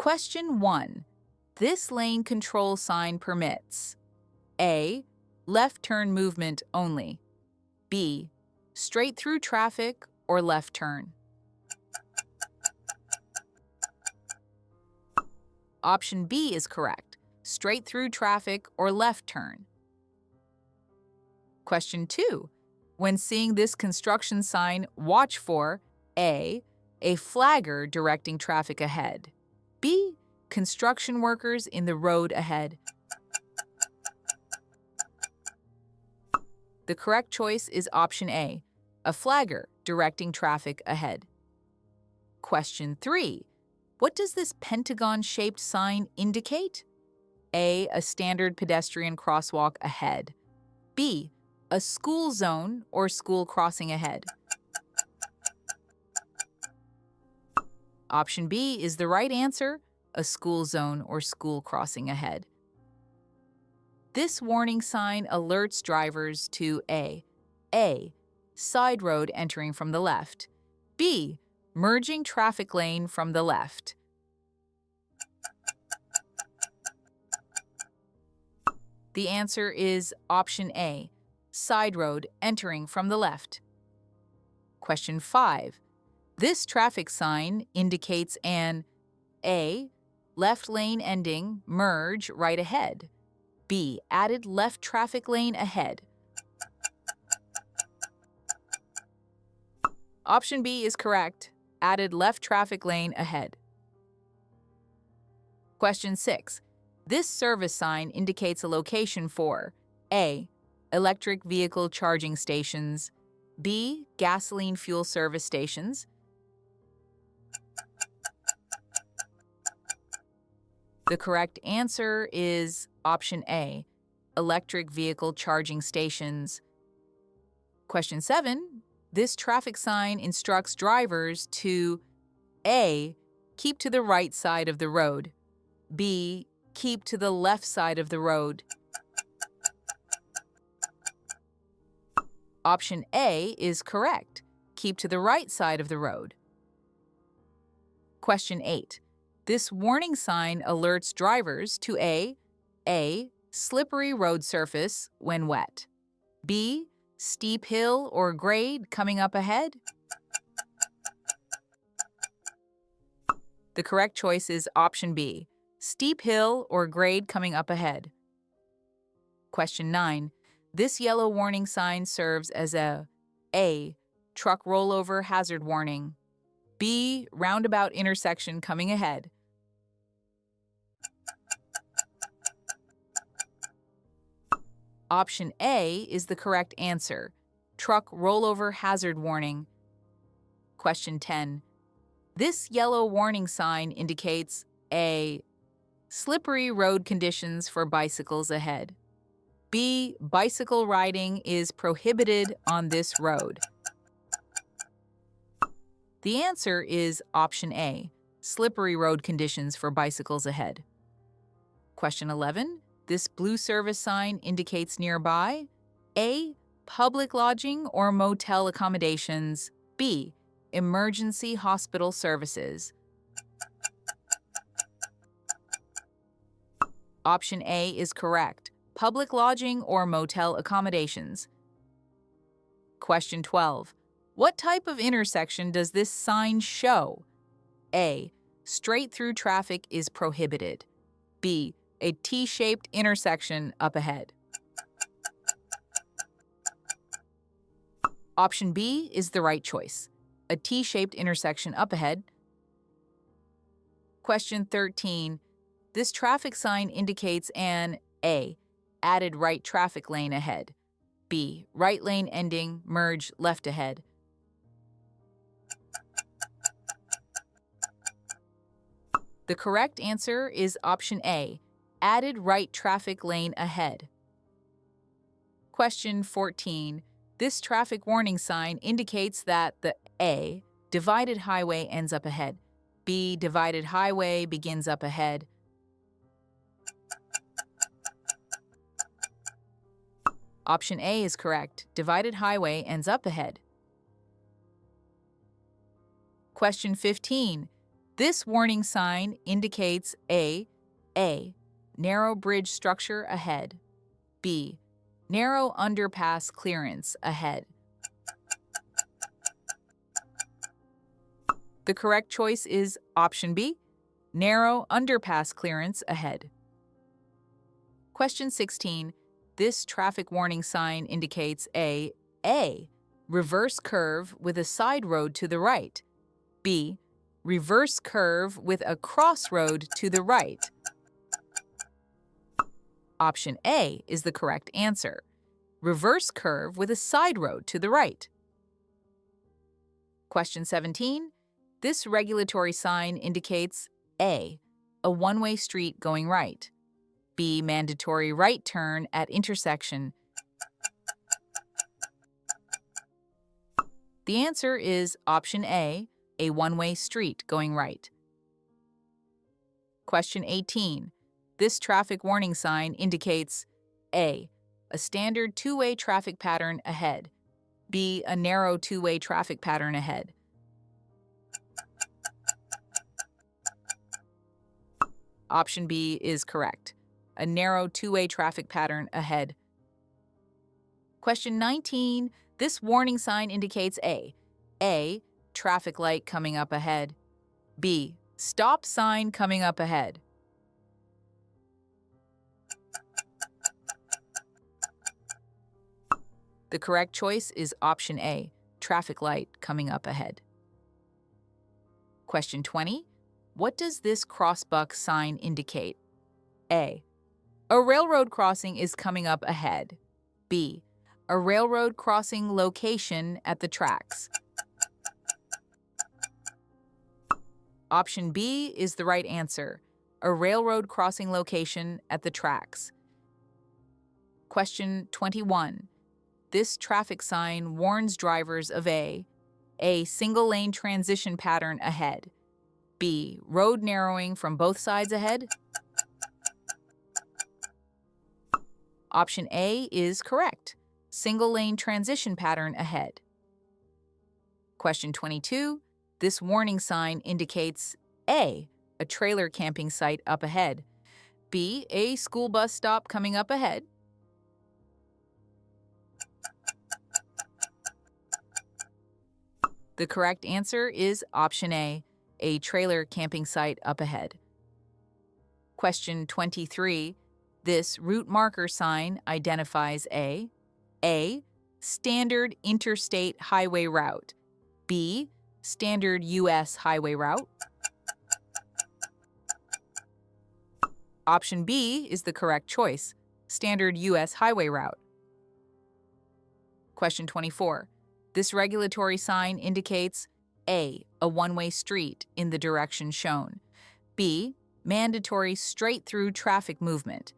Question 1. This lane control sign permits A. Left turn movement only. B. Straight through traffic or left turn. Option B is correct. Straight through traffic or left turn. Question 2. When seeing this construction sign, watch for A. A flagger directing traffic ahead. B. Construction workers in the road ahead. The correct choice is option A. A flagger directing traffic ahead. Question 3. What does this pentagon-shaped sign indicate? A. A standard pedestrian crosswalk ahead. B. A school zone or school crossing ahead. Option B is the right answer, a school zone or school crossing ahead. This warning sign alerts drivers to A. Side road entering from the left. B. Merging traffic lane from the left. The answer is option A. Side road entering from the left. Question 5. This traffic sign indicates an A. Left lane ending, merge right ahead. B. Added left traffic lane ahead. Option B is correct. Added left traffic lane ahead. Question 6. This service sign indicates a location for A. Electric vehicle charging stations. B. Gasoline fuel service stations. The correct answer is option A. Electric vehicle charging stations. Question 7. This traffic sign instructs drivers to A. Keep to the right side of the road. B. Keep to the left side of the road. Option A is correct. Keep to the right side of the road. Question 8. This warning sign alerts drivers to A. Slippery road surface when wet. B. Steep hill or grade coming up ahead. The correct choice is option B. Steep hill or grade coming up ahead. Question 9. This yellow warning sign serves as A. Truck rollover hazard warning. B. Roundabout intersection coming ahead. Option A is the correct answer. Truck rollover hazard warning. Question 10. This yellow warning sign indicates A. Slippery road conditions for bicycles ahead. B. Bicycle riding is prohibited on this road. The answer is option A. Slippery road conditions for bicycles ahead. Question 11. This blue service sign indicates nearby A. Public lodging or motel accommodations. B. Emergency hospital services. Option A is correct. Public lodging or motel accommodations. Question 12. What type of intersection does this sign show? A. Straight through traffic is prohibited. B. A T-shaped intersection up ahead. Option B is the right choice. A T-shaped intersection up ahead. Question 13. This traffic sign indicates an A. Added right traffic lane ahead. B. Right lane ending, merge left ahead. The correct answer is option A. Added right traffic lane ahead. Question 14. This traffic warning sign indicates that the A. Divided highway ends up ahead. B. Divided highway begins up ahead. Option A is correct. Divided highway ends up ahead. Question 15. This warning sign indicates A. Narrow bridge structure ahead. B. Narrow underpass clearance ahead. The correct choice is option B. Narrow underpass clearance ahead. Question 16. This traffic warning sign indicates A. Reverse curve with a side road to the right. B. Reverse curve with a crossroad to the right. Option A is the correct answer. Reverse curve with a side road to the right. Question 17. This regulatory sign indicates A. A one-way street going right. B. Mandatory right turn at intersection. The answer is option A. A one-way street going right. Question 18. This traffic warning sign indicates A. A standard two-way traffic pattern ahead. B. A narrow two-way traffic pattern ahead. Option B is correct. A narrow two-way traffic pattern ahead. Question 19. This warning sign indicates A. Traffic light coming up ahead. B. Stop sign coming up ahead. The correct choice is option A. Traffic light coming up ahead. Question 20. What does this crossbuck sign indicate? A. A railroad crossing is coming up ahead. B. A railroad crossing location at the tracks. Option B is the right answer. A railroad crossing location at the tracks. Question 21. This traffic sign warns drivers of A. Single-lane transition pattern ahead. B. Road narrowing from both sides ahead. Option A is correct. Single-lane transition pattern ahead. Question 22. This warning sign indicates A. A trailer camping site up ahead. B. A school bus stop coming up ahead. The correct answer is option A. A trailer camping site up ahead. Question 23. This route marker sign identifies A. Standard interstate highway route. B. Standard U.S. highway route. Option B is the correct choice. Standard U.S. highway route. Question 24. This regulatory sign indicates A. A one-way street in the direction shown. B. Mandatory straight-through traffic movement.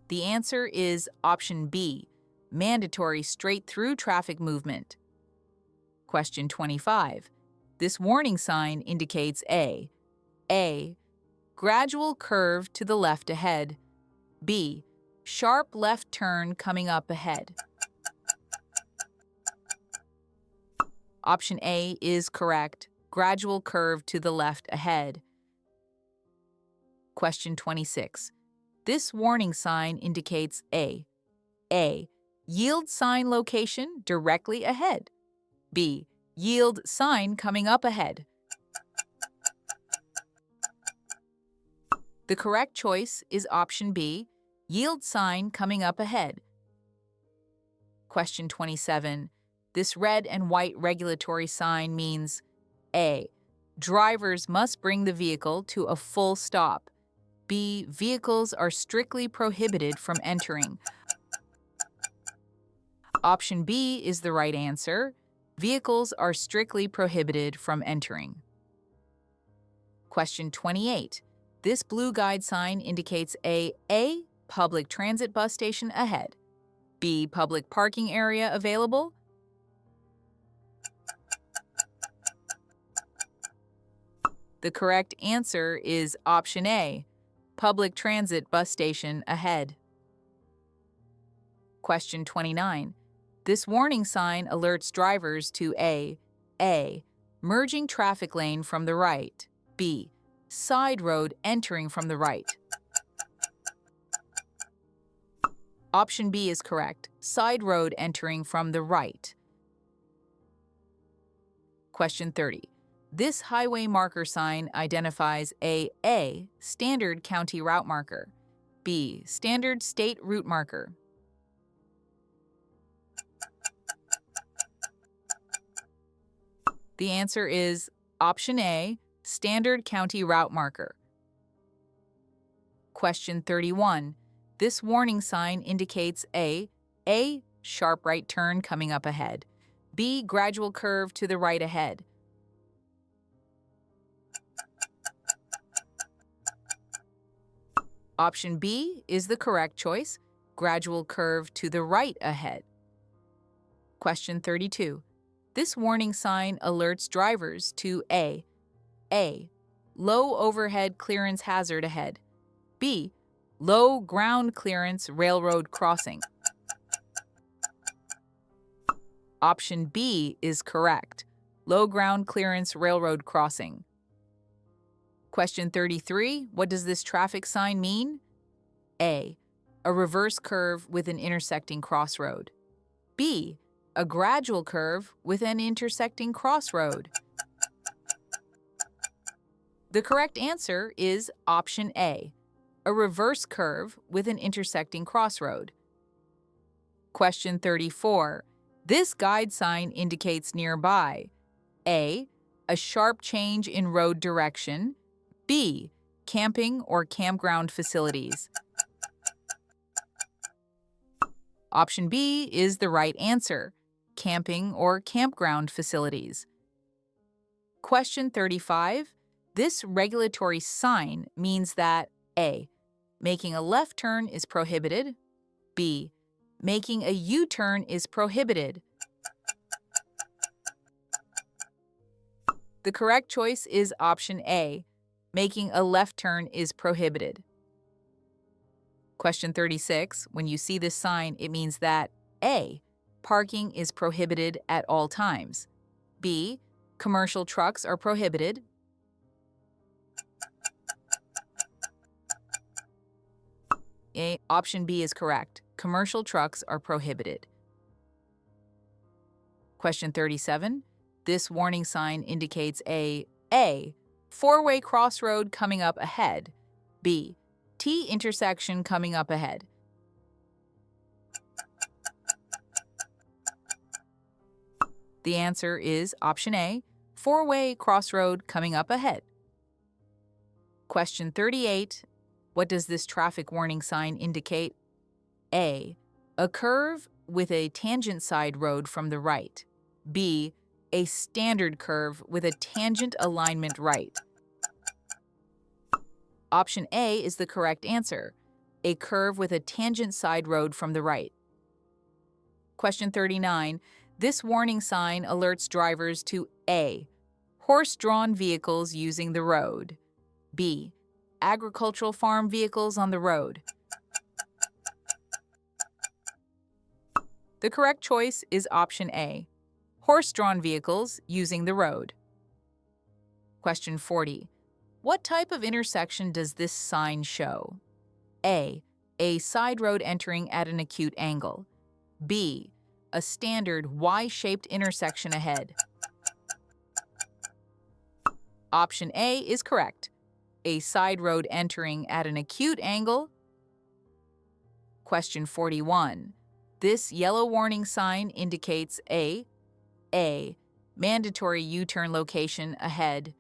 The answer is option B. Mandatory straight-through traffic movement. Question 25. This warning sign indicates A. Gradual curve to the left ahead. B. Sharp left turn coming up ahead. Option A is correct. Gradual curve to the left ahead. Question 26. This warning sign indicates A. Yield sign location directly ahead. B. Yield sign coming up ahead. The correct choice is option B. Yield sign coming up ahead. Question 27. This red and white regulatory sign means A. Drivers must bring the vehicle to a full stop. B. Vehicles are strictly prohibited from entering. Option B is the right answer. Vehicles are strictly prohibited from entering. Question 28. This blue guide sign indicates A. Public transit bus station ahead. B. Public parking area available. The correct answer is option A. Public transit bus station ahead. Question 29. This warning sign alerts drivers to A. Merging traffic lane from the right. B. Side road entering from the right. Option B is correct. Side road entering from the right. Question 30. This highway marker sign identifies A. Standard county route marker. B. Standard state route marker. The answer is option A, standard county route marker. Question 31. This warning sign indicates A. Sharp right turn coming up ahead. B. Gradual curve to the right ahead. Option B is the correct choice. Gradual curve to the right ahead. Question 32. This warning sign alerts drivers to A. Low overhead clearance hazard ahead. B. Low ground clearance railroad crossing. Option B is correct. Low ground clearance railroad crossing. Question 33. What does this traffic sign mean? A. A reverse curve with an intersecting crossroad. B. A gradual curve with an intersecting crossroad. The correct answer is option A. A reverse curve with an intersecting crossroad. Question 34. This guide sign indicates nearby. A. A sharp change in road direction. B. Camping or campground facilities. Option B is the right answer. Camping or campground facilities. Question 35. This regulatory sign means that A. Making a left turn is prohibited. B. Making a U-turn is prohibited. The correct choice is option A. Making a left turn is prohibited. Question 36. When you see this sign, it means that A. Parking is prohibited at all times. B. Commercial trucks are prohibited. Option B is correct. Commercial trucks are prohibited. Question 37. This warning sign indicates A. Four-way crossroad coming up ahead. B. T intersection coming up ahead. The answer is option A. Four-way crossroad coming up ahead. Question 38. What does this traffic warning sign indicate? A. A curve with a tangent side road from the right. B. A standard curve with a tangent alignment right. Option A is the correct answer. A curve with a tangent side road from the right. Question 39. This warning sign alerts drivers to A. Horse-drawn vehicles using the road. B. Agricultural farm vehicles on the road. The correct choice is option A. Horse-drawn vehicles using the road. Question 40. What type of intersection does this sign show? A. A side road entering at an acute angle. B. A standard Y-shaped intersection ahead. Option A is correct. A side road entering at an acute angle. Question 41. This yellow warning sign indicates A. Mandatory U-turn location ahead.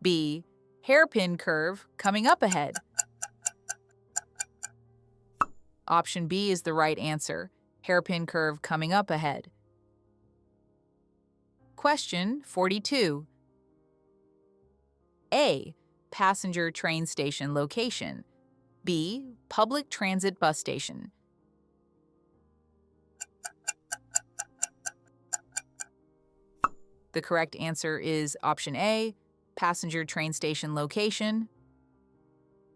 B. Hairpin curve coming up ahead. Option B is the right answer. Hairpin curve coming up ahead. Question 42. A. Passenger train station location. B. Public transit bus station. The correct answer is option A. Passenger train station location.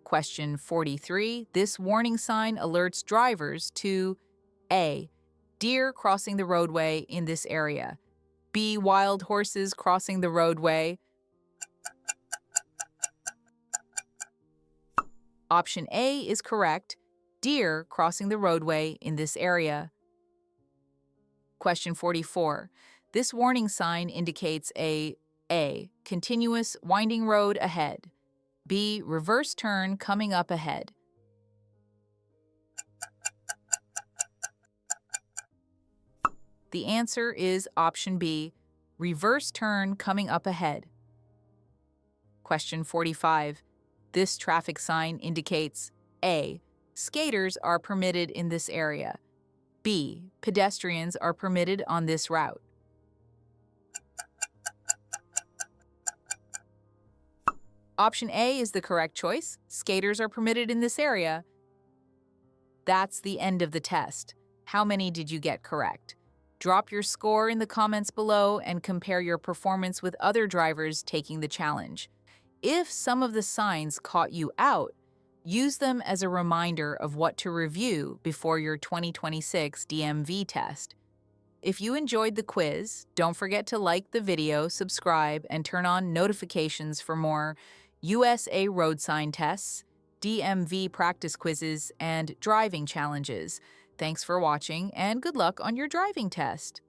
Question 43. This warning sign alerts drivers to A. Deer crossing the roadway in this area. B. Wild horses crossing the roadway. Option A is correct. Deer crossing the roadway in this area. Question 44. This warning sign indicates A. Continuous winding road ahead. B. Reverse turn coming up ahead. The answer is option B. Reverse turn coming up ahead. Question 45. This traffic sign indicates A. Skaters are permitted in this area. B. Pedestrians are permitted on this route. Option A is the correct choice. Skaters are permitted in this area. That's the end of the test. How many did you get correct? Drop your score in the comments below and compare your performance with other drivers taking the challenge. If some of the signs caught you out, use them as a reminder of what to review before your 2026 DMV test. If you enjoyed the quiz, don't forget to like the video, subscribe, and turn on notifications for more USA road sign tests, DMV practice quizzes, and driving challenges. Thanks for watching, and good luck on your driving test.